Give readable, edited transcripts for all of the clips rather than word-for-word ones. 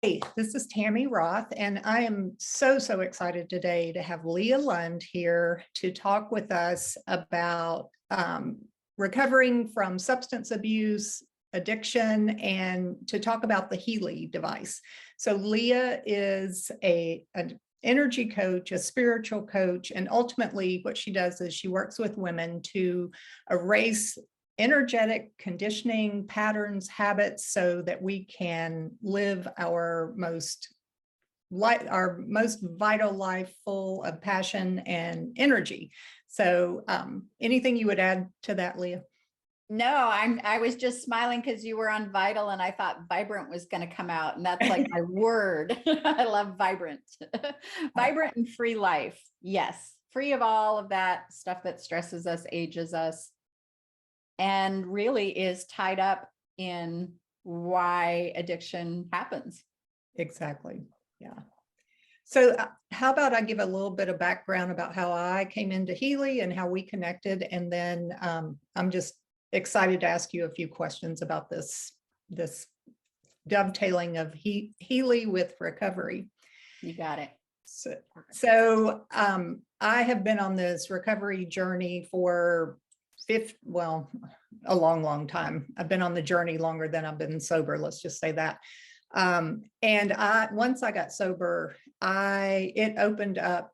Hey, this is Tammy Roth, and I am so excited today to have Leah Lund here to talk with us about recovering from substance abuse, addiction, and to talk about the Healy device. So Leah is an energy coach, a spiritual coach, and ultimately what she does is she works with women to erase energetic conditioning patterns, habits, so that we can live our most vital life full of passion and energy. So anything you would add to that, Leah? No, I was just smiling because you were on vital and I thought vibrant was going to come out, and that's like my word. I love vibrant. Vibrant and free life. Yes. Free of all of that stuff that stresses us, ages us, and really is tied up in why addiction happens. Exactly. Yeah. So how about I give a little bit of background about how I came into Healy and how we connected, and then I'm just excited to ask you a few questions about this dovetailing of Healy with recovery. You got it. So I have been on this recovery journey for a long time. I've been on the journey longer than I've been sober. Let's just say that. And once I got sober, it opened up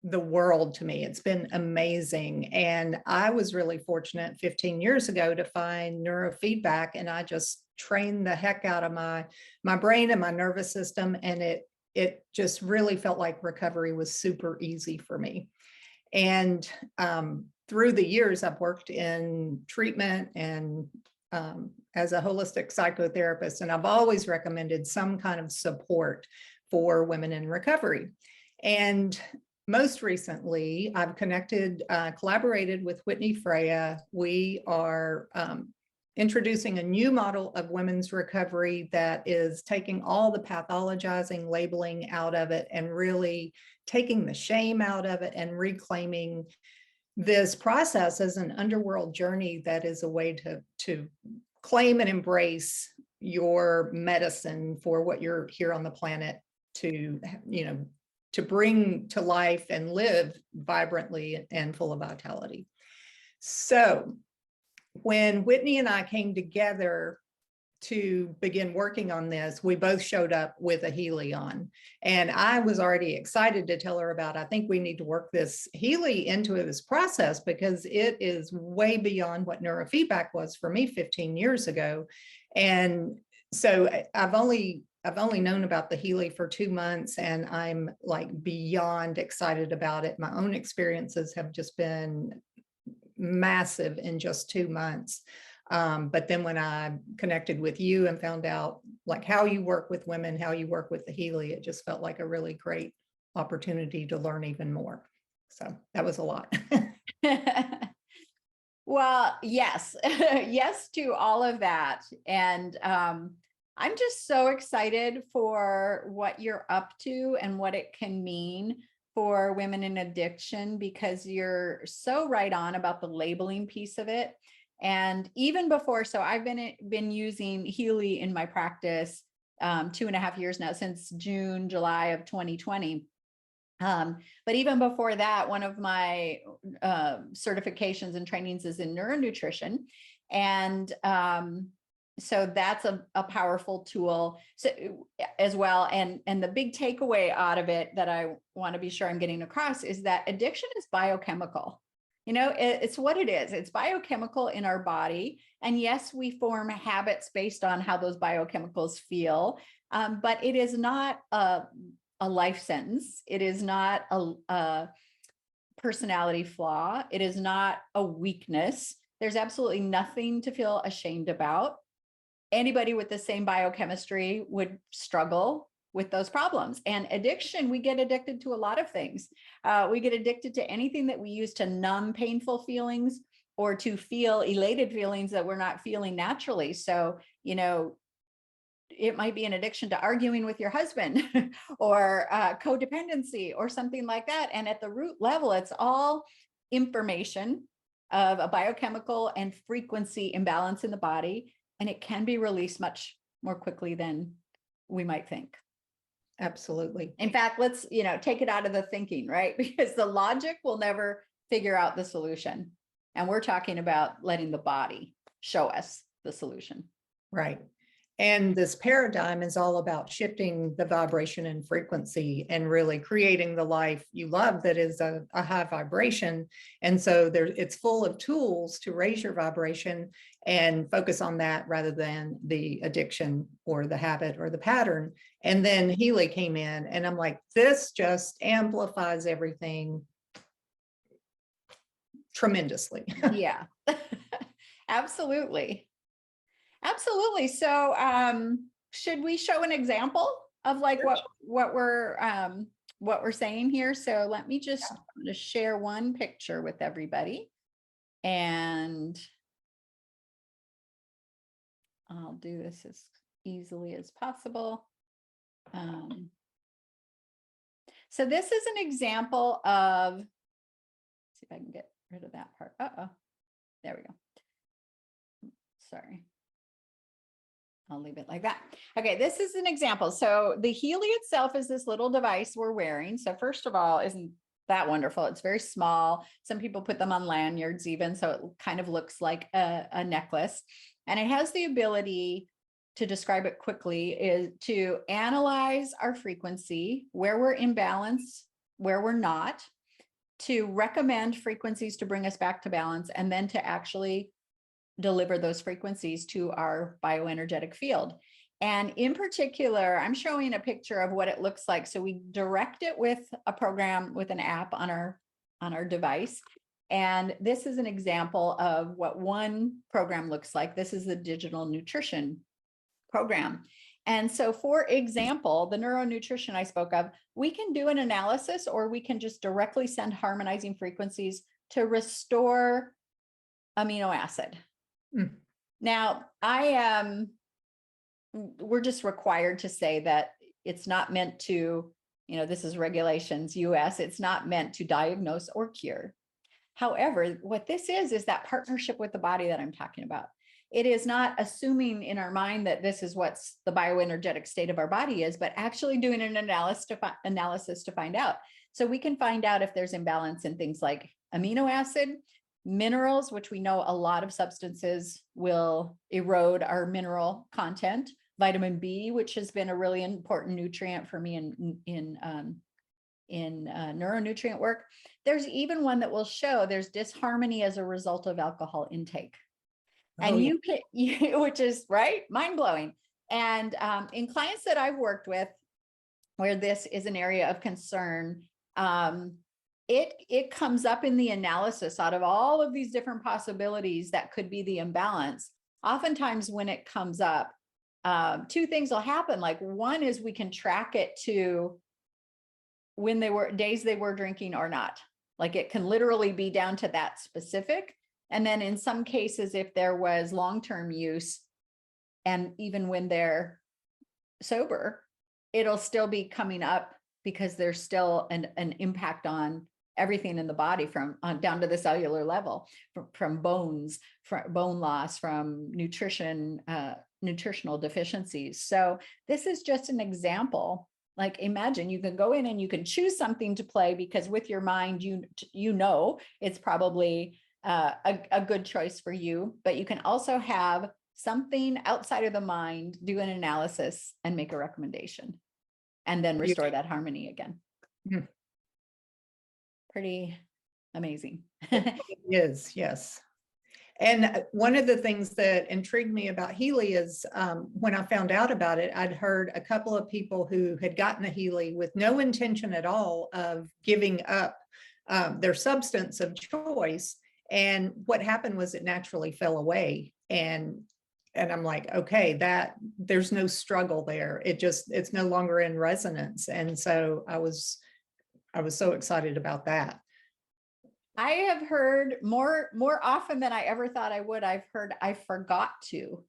the world to me. It's been amazing. And I was really fortunate 15 years ago to find neurofeedback, and I just trained the heck out of my brain and my nervous system. And it just really felt like recovery was super easy for me. And through the years, I've worked in treatment and as a holistic psychotherapist, and I've always recommended some kind of support for women in recovery. And most recently, I've collaborated with Whitney Freya. We are introducing a new model of women's recovery that is taking all the pathologizing, labeling out of it, and really taking the shame out of it and reclaiming this process as an underworld journey that is a way to claim and embrace your medicine for what you're here on the planet to bring to life and live vibrantly and full of vitality. So when Whitney and I came together to begin working on this, we both showed up with a Healy on, and I was already excited to tell her about, I think we need to work this Healy into this process because it is way beyond what neurofeedback was for me 15 years ago. And so I've only known about the Healy for 2 months, and I'm like beyond excited about it. My own experiences have just been massive in just 2 months. But then when I connected with you and found out like how you work with women, how you work with the Healy, it just felt like a really great opportunity to learn even more. So that was a lot. Well, yes, yes to all of that. And I'm just so excited for what you're up to and what it can mean for women in addiction, because you're so right on about the labeling piece of it. And even before, so I've been using Healy in my practice 2.5 years now, since July of 2020. But even before that, one of my certifications and trainings is in neuronutrition. And so that's a powerful tool as well. And the big takeaway out of it that I want to be sure I'm getting across is that addiction is biochemical. It's what it is. It's biochemical in our body. And yes, we form habits based on how those biochemicals feel. But it is not a life sentence. It is not a personality flaw. It is not a weakness. There's absolutely nothing to feel ashamed about. Anybody with the same biochemistry would struggle with those problems. And addiction, we get addicted to a lot of things. We get addicted to anything that we use to numb painful feelings or to feel elated feelings that we're not feeling naturally. So, it might be an addiction to arguing with your husband or codependency or something like that. And at the root level, it's all information of a biochemical and frequency imbalance in the body. And it can be released much more quickly than we might think. Absolutely. In fact, let's, take it out of the thinking, right? Because the logic will never figure out the solution. And we're talking about letting the body show us the solution. Right. And this paradigm is all about shifting the vibration and frequency and really creating the life you love that is a high vibration. And so it's full of tools to raise your vibration and focus on that rather than the addiction or the habit or the pattern. And then Healy came in and I'm like, this just amplifies everything tremendously. Yeah, absolutely. Absolutely. So should we show an example of like what we're saying here? So let me just share one picture with everybody. And I'll do this as easily as possible. So this is an example of, let's see if I can get rid of that part. Uh-oh, there we go. Sorry. I'll leave it like that. Okay, this is an example. So the Healy itself is this little device we're wearing. So first of all, isn't that wonderful? It's very small. Some people put them on lanyards even, so it kind of looks like a necklace. And it has the ability, to describe it quickly, is to analyze our frequency, where we're in balance, where we're not, to recommend frequencies to bring us back to balance, and then to actually deliver those frequencies to our bioenergetic field. And in particular, I'm showing a picture of what it looks like. So we direct it with a program, with an app on our device. And this is an example of what one program looks like. This is the digital nutrition program. And so, for example, the neuronutrition I spoke of, we can do an analysis, or we can just directly send harmonizing frequencies to restore amino acid. Now, we're just required to say that it's not meant to, this is regulations US, it's not meant to diagnose or cure. However, what this is that partnership with the body that I'm talking about. It is not assuming in our mind that this is what's the bioenergetic state of our body is, but actually doing an analysis to find out. So we can find out if there's imbalance in things like amino acid, minerals, which we know a lot of substances will erode our mineral content, vitamin B, which has been a really important nutrient for me in neuronutrient work. There's even one that will show there's disharmony as a result of alcohol intake. And you can, which is right, mind-blowing. And in clients that I've worked with, where this is an area of concern, it comes up in the analysis out of all of these different possibilities that could be the imbalance. Oftentimes when it comes up, two things will happen. Like, one is we can track it to when days they were drinking or not. Like, it can literally be down to that specific. And then in some cases, if there was long-term use, and even when they're sober, it'll still be coming up because there's still an impact on everything in the body, from down to the cellular level, from bones, from bone loss, from nutritional deficiencies. So this is just an example. Like, imagine you can go in and you can choose something to play, because with your mind, you know it's probably a good choice for you, but you can also have something outside of the mind, do an analysis and make a recommendation, and then restore that harmony again. Pretty amazing. It is, yes. And one of the things that intrigued me about Healy is when I found out about it, I'd heard a couple of people who had gotten the Healy with no intention at all of giving up their substance of choice. And what happened was it naturally fell away. And I'm like, okay, that there's no struggle there. It's no longer in resonance. And so I was so excited about that. I have heard more often than I ever thought I would. I've heard I forgot to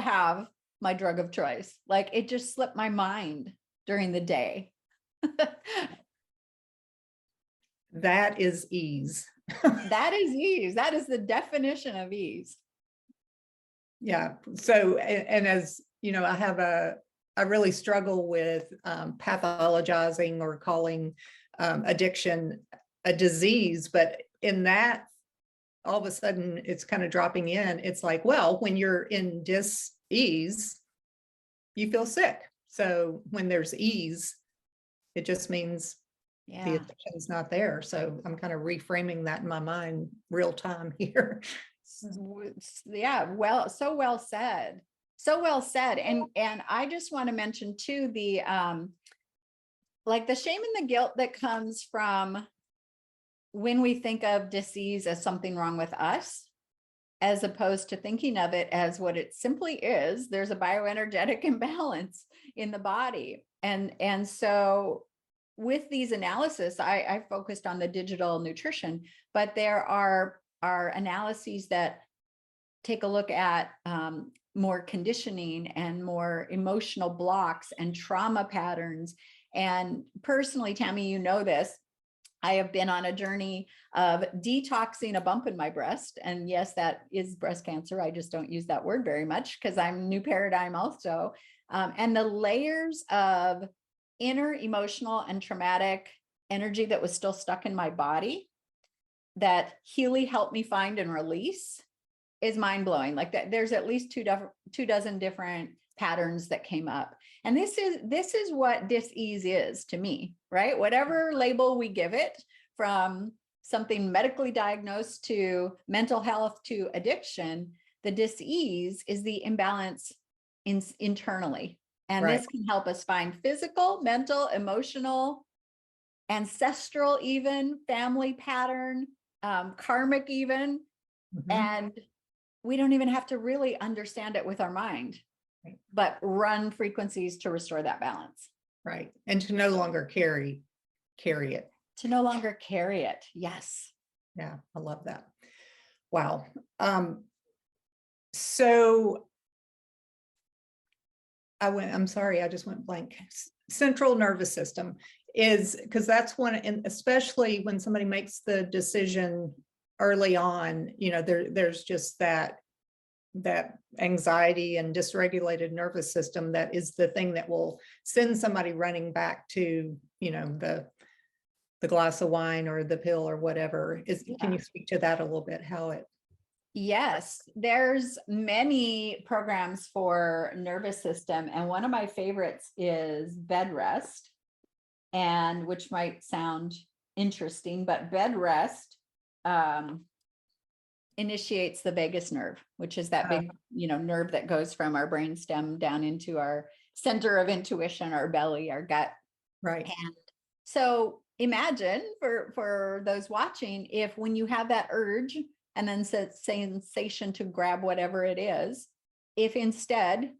have my drug of choice. Like, it just slipped my mind during the day. That is ease. That is ease. That is the definition of ease. Yeah. So, and as I really struggle with pathologizing or calling addiction a disease, but in that, all of a sudden it's kind of dropping in. It's like, well, when you're in dis-ease, you feel sick. So when there's ease, it just means the Yeah. addiction is not there. So I'm kind of reframing that in my mind real time here. Yeah, well, so well said. So well said. And I just want to mention too, the like the shame and the guilt that comes from when we think of disease as something wrong with us, as opposed to thinking of it as what it simply is. There's a bioenergetic imbalance in the body. And so with these analysis, I focused on the digital nutrition, but there are analyses that take a look at more conditioning and more emotional blocks and trauma patterns. And personally, Tammy, you know this, I have been on a journey of detoxing a bump in my breast. And yes, that is breast cancer. I just don't use that word very much because I'm new paradigm also. And the layers of inner emotional and traumatic energy that was still stuck in my body that Healy helped me find and release is mind blowing. Like that, there's at least two dozen different patterns that came up. And this is what dis-ease is to me, right? Whatever label we give it, from something medically diagnosed to mental health to addiction, the dis-ease is the imbalance internally. And Right. this can help us find physical, mental, emotional, ancestral, even family pattern, karmic even. Mhm. And we don't even have to really understand it with our mind, but run frequencies to restore that balance. Right. And to no longer carry it. To no longer carry it. Yes. Yeah, I love that. Wow. So I'm sorry, I just went blank. Central nervous system is, because that's one, and especially when somebody makes the decision early on, there's just that anxiety and dysregulated nervous system that is the thing that will send somebody running back to, the glass of wine or the pill or whatever. Can you speak to that a little bit, how it? Yes, there's many programs for nervous system, and one of my favorites is bed rest, and which might sound interesting, but bed rest initiates the vagus nerve, which is that big, nerve that goes from our brainstem down into our center of intuition, our belly, our gut. Right. And so imagine for those watching, if when you have that urge and then sensation to grab whatever it is, if instead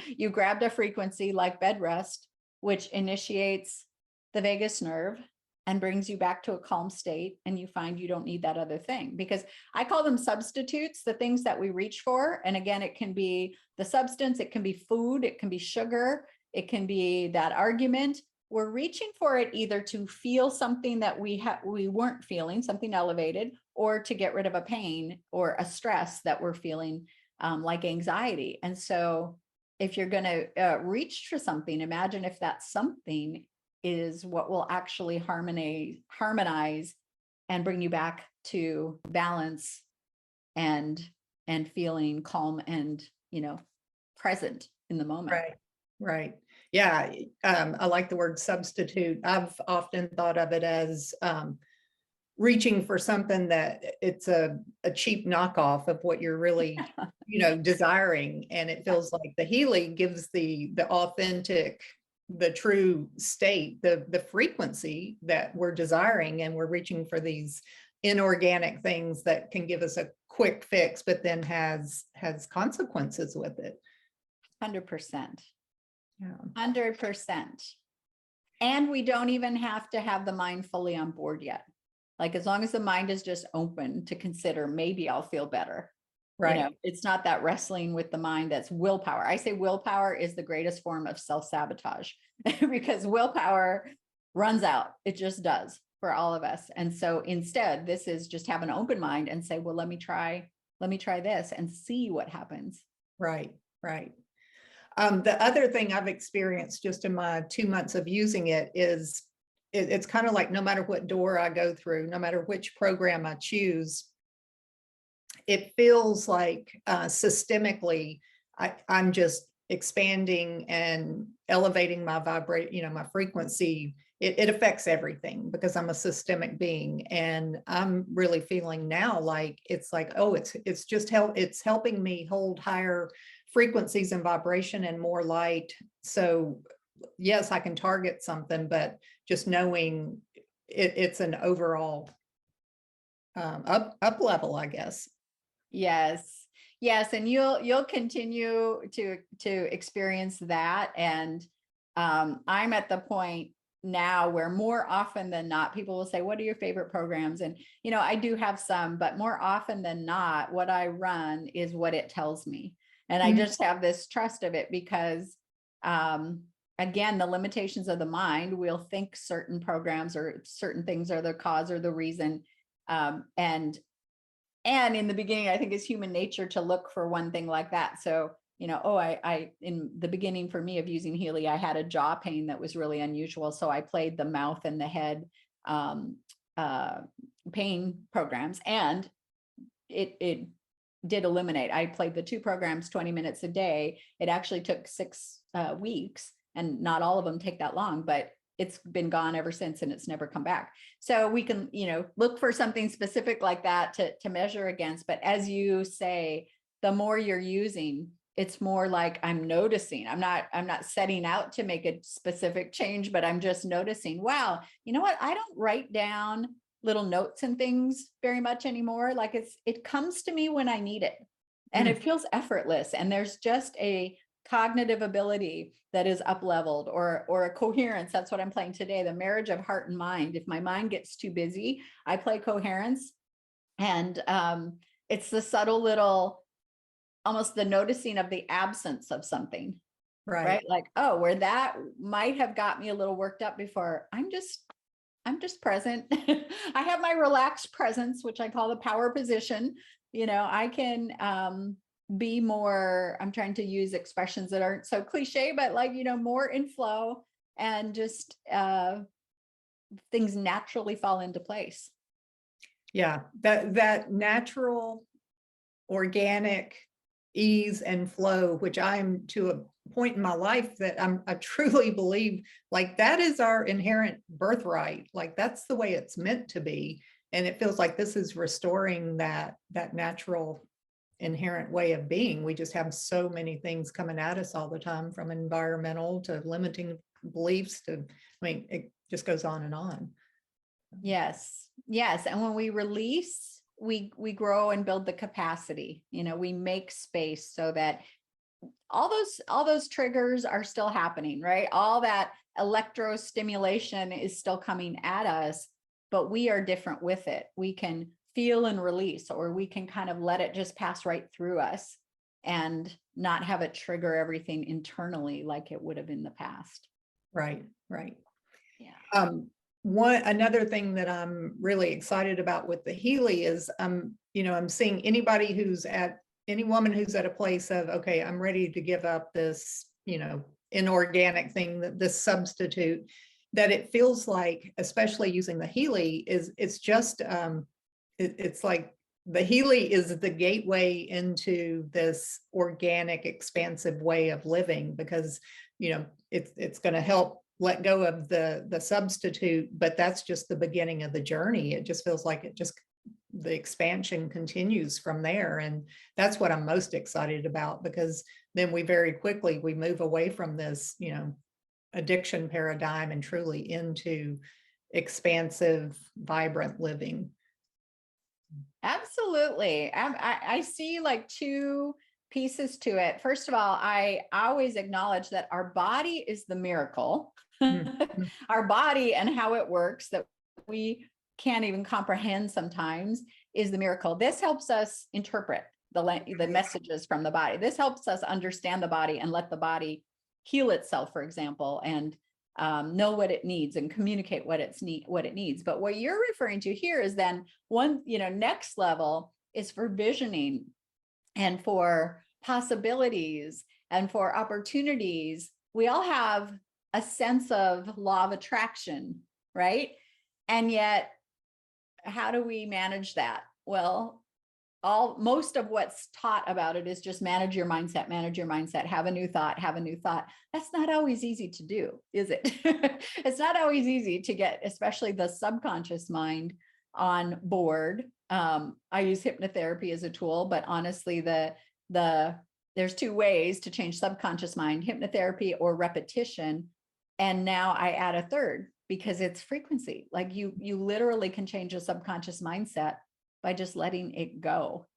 you grabbed a frequency like bed rest, which initiates the vagus nerve and brings you back to a calm state, and you find you don't need that other thing, because I call them substitutes, the things that we reach for. And again, it can be the substance, it can be food, it can be sugar, it can be that argument. We're reaching for it either to feel something that we weren't feeling, something elevated, or to get rid of a pain or a stress that we're feeling, like anxiety. And so if you're going to reach for something, imagine if that something is what will actually harmonize and bring you back to balance and feeling calm and, present in the moment. Right. Right. Yeah. I like the word substitute. I've often thought of it as reaching for something that it's a cheap knockoff of what you're really, desiring. And it feels like the Healy gives the authentic, the true state, the frequency that we're desiring. And we're reaching for these inorganic things that can give us a quick fix, but then has consequences with it. 100%. Yeah. 100%. And we don't even have to have the mind fully on board yet. Like, as long as the mind is just open to consider, maybe I'll feel better. Right. It's not that wrestling with the mind. That's willpower. I say willpower is the greatest form of self-sabotage because willpower runs out. It just does for all of us. And so instead, this is just have an open mind and say, well, let me try this and see what happens. Right. Right. The other thing I've experienced just in my 2 months of using it is it's kind of like no matter what door I go through, no matter which program I choose, it feels like systemically I'm just expanding and elevating my my frequency. It affects everything because I'm a systemic being, and I'm really feeling now like it's like, oh, it's just it's helping me hold higher frequencies and vibration and more light. So yes, I can target something, but just knowing it's an overall up level, I guess. Yes. Yes. And you'll continue to experience that. And I'm at the point now where more often than not, people will say, what are your favorite programs? And, I do have some, but more often than not, what I run is what it tells me. And I just have this trust of it because, again, the limitations of the mind, we'll think certain programs or certain things are the cause or the reason. And in the beginning, I think it's human nature to look for one thing like that. So, I in the beginning for me of using Healy, I had a jaw pain that was really unusual. So I played the mouth and the head pain programs, and it did eliminate. I played the 2 programs 20 minutes a day. It actually took 6 weeks, and not all of them take that long, but it's been gone ever since, and it's never come back. So we can, look for something specific like that to measure against. But as you say, the more you're using, it's more like I'm noticing. I'm not setting out to make a specific change, but I'm just noticing, wow, you know what? I don't write down little notes and things very much anymore. Like it comes to me when I need it, and it feels effortless. And there's just a cognitive ability that is up leveled, or a coherence. That's what I'm playing today, the marriage of heart and mind. If my mind gets too busy, I play coherence. And it's the subtle little, almost the noticing of the absence of something, right? Like, oh, where that might have got me a little worked up before, I'm just present. I have my relaxed presence, which I call the power position. I can be more, I'm trying to use expressions that aren't so cliche, but like, more in flow, and just things naturally fall into place. Yeah, that natural, organic ease and flow, which I'm to a point in my life that I truly believe like that is our inherent birthright. Like that's the way it's meant to be. And it feels like this is restoring that natural inherent way of being. We just have so many things coming at us all the time, from environmental to limiting beliefs to, it just goes on and on. Yes. Yes. And when we release, we grow and build the capacity. We make space so that all those triggers are still happening, right? All that electro stimulation is still coming at us, but we are different with it. We can feel and release, or we can kind of let it just pass right through us and not have it trigger everything internally like it would have in the past. Right. Right. Yeah. Another thing that I'm really excited about with the Healy is, I'm seeing any woman who's at a place of, okay, I'm ready to give up this, inorganic thing, this substitute, that it feels like, especially using the Healy, it's just, it's like the Healy is the gateway into this organic, expansive way of living, because, it's going to help let go of the substitute, but that's just the beginning of the journey. It just feels like the expansion continues from there. And that's what I'm most excited about, because then we very quickly, we move away from this, addiction paradigm and truly into expansive, vibrant living. Absolutely. I see like 2 pieces to it. First of all, I always acknowledge that our body is the miracle. Our body and how it works that we can't even comprehend sometimes is the miracle. This helps us interpret the messages from the body. This helps us understand the body and let the body heal itself, for example, and know what it needs and communicate what it needs. But what you're referring to here is then one, next level is for visioning and for possibilities and for opportunities, we all have a sense of law of attraction, right? And yet, how do we manage that? Well, most of what's taught about it is just manage your mindset, have a new thought, have a new thought. That's not always easy to do, is it? It's not always easy to get, especially the subconscious mind on board. I use hypnotherapy as a tool, but honestly, there's two ways to change subconscious mind: hypnotherapy or repetition. And now I add a third, because it's frequency. Like you literally can change a subconscious mindset by just letting it go.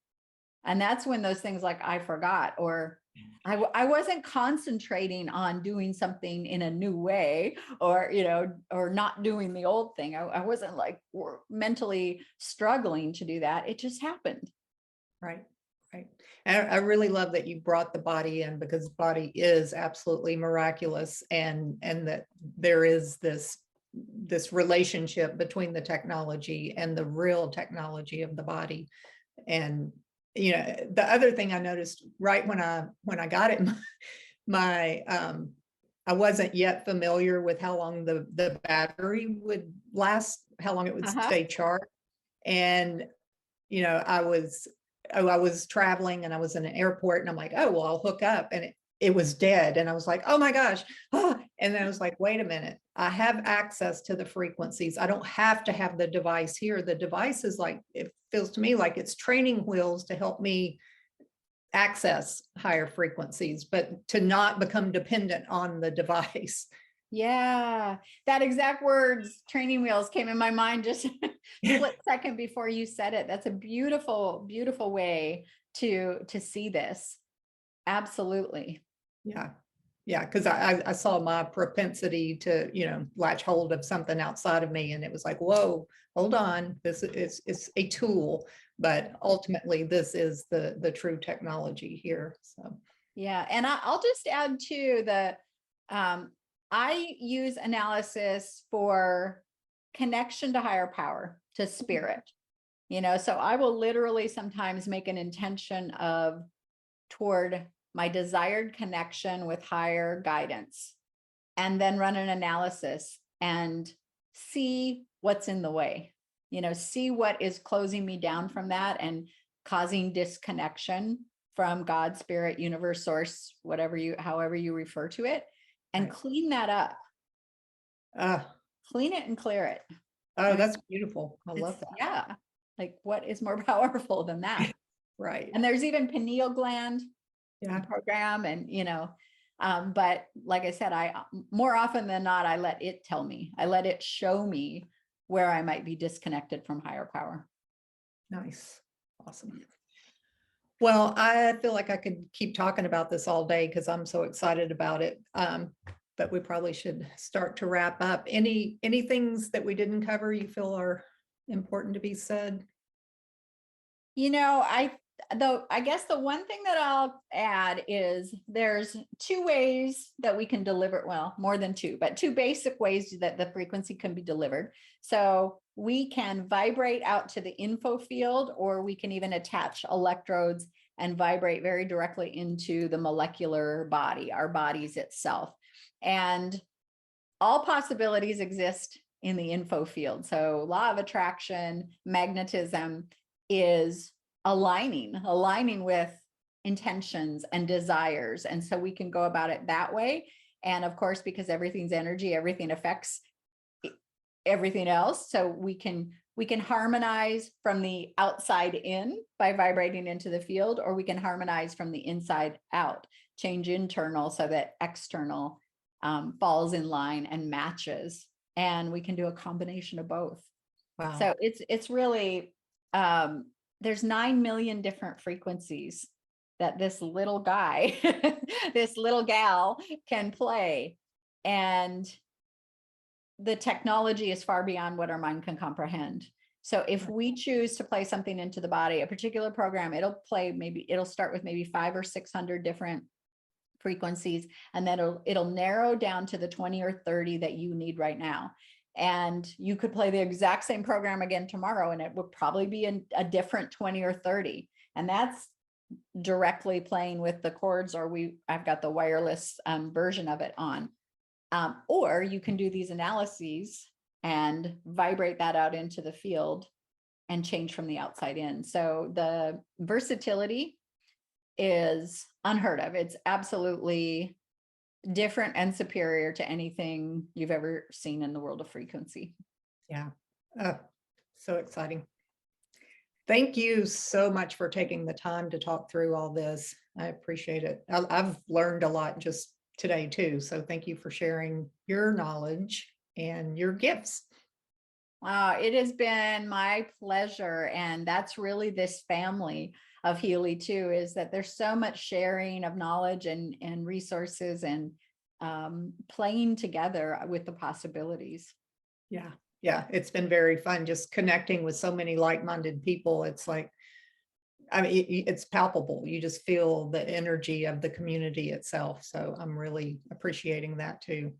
And that's when those things like I forgot, or I wasn't concentrating on doing something in a new way, or, or not doing the old thing. I wasn't like mentally struggling to do that. It just happened. Right. Right. And I really love that you brought the body in, because the body is absolutely miraculous, and that there is this relationship between the technology and the real technology of the body. And the other thing I noticed right when I got it, I wasn't yet familiar with how long the battery would last, how long it would stay charged. And I was traveling, and I was in an airport, and I'm like, oh, well, I'll hook up. And it was dead. And I was like, oh my gosh. And then I was like, wait a minute, I have access to the frequencies. I don't have to have the device here. The device is like, it feels to me like it's training wheels to help me access higher frequencies, but to not become dependent on the device. Yeah, that exact words, training wheels, came in my mind just a split second before you said it. That's a beautiful, beautiful way to see this. Absolutely. Yeah. Yeah. Cause I saw my propensity to, latch hold of something outside of me. And it was like, whoa, hold on. This is, it's a tool, but ultimately this is the true technology here. So. Yeah. And I'll just add to I use analysis for connection to higher power, to spirit, so I will literally sometimes make an intention toward my desired connection with higher guidance, and then run an analysis and see what's in the way, see what is closing me down from that and causing disconnection from God, spirit, universe, source, however you refer to it, and clean that up. Clean it and clear it. Oh, that's beautiful. I love that. Yeah. Like, what is more powerful than that? Right. And there's even pineal gland program, and but like I said, more often than not, I let it tell me, I let it show me where I might be disconnected from higher power. Nice. Awesome. Well, I feel like I could keep talking about this all day, because I'm so excited about it. But we probably should start to wrap up. Any things that we didn't cover you feel are important to be said? I guess the one thing that I'll add is there's two ways that we can deliver, well, more than two, but two basic ways that the frequency can be delivered. So we can vibrate out to the info field, or we can even attach electrodes and vibrate very directly into the molecular body, our bodies itself. And all possibilities exist in the info field. So law of attraction, magnetism is aligning with intentions and desires. And so we can go about it that way. And of course, because everything's energy, everything affects everything else. So we can harmonize from the outside in by vibrating into the field, or we can harmonize from the inside out, change internal so that external falls in line and matches. And we can do a combination of both. Wow. So it's really, there's 9 million different frequencies that this little guy, this little gal can play. And the technology is far beyond what our mind can comprehend. So if we choose to play something into the body, a particular program, it'll start with maybe 500 or 600 different frequencies, and then it'll narrow down to the 20 or 30 that you need right now. And you could play the exact same program again tomorrow, and it would probably be a different 20 or 30. And that's directly playing with the chords, or I've got the wireless version of it on. Or you can do these analyses and vibrate that out into the field and change from the outside in. So the versatility is unheard of. It's absolutely different and superior to anything you've ever seen in the world of frequency. Yeah. So exciting. Thank you so much for taking the time to talk through all this. I appreciate it. I've learned a lot just today too. So thank you for sharing your knowledge and your gifts. Wow, it has been my pleasure. And that's really this family of Healy too, is that there's so much sharing of knowledge and resources and playing together with the possibilities. Yeah. Yeah. It's been very fun just connecting with so many like-minded people. It's like, I mean, it's palpable. You just feel the energy of the community itself. So I'm really appreciating that too.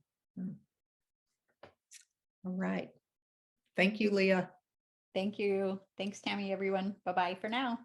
All right. Thank you, Leah. Thank you. Thanks, Tammy, everyone. Bye-bye for now.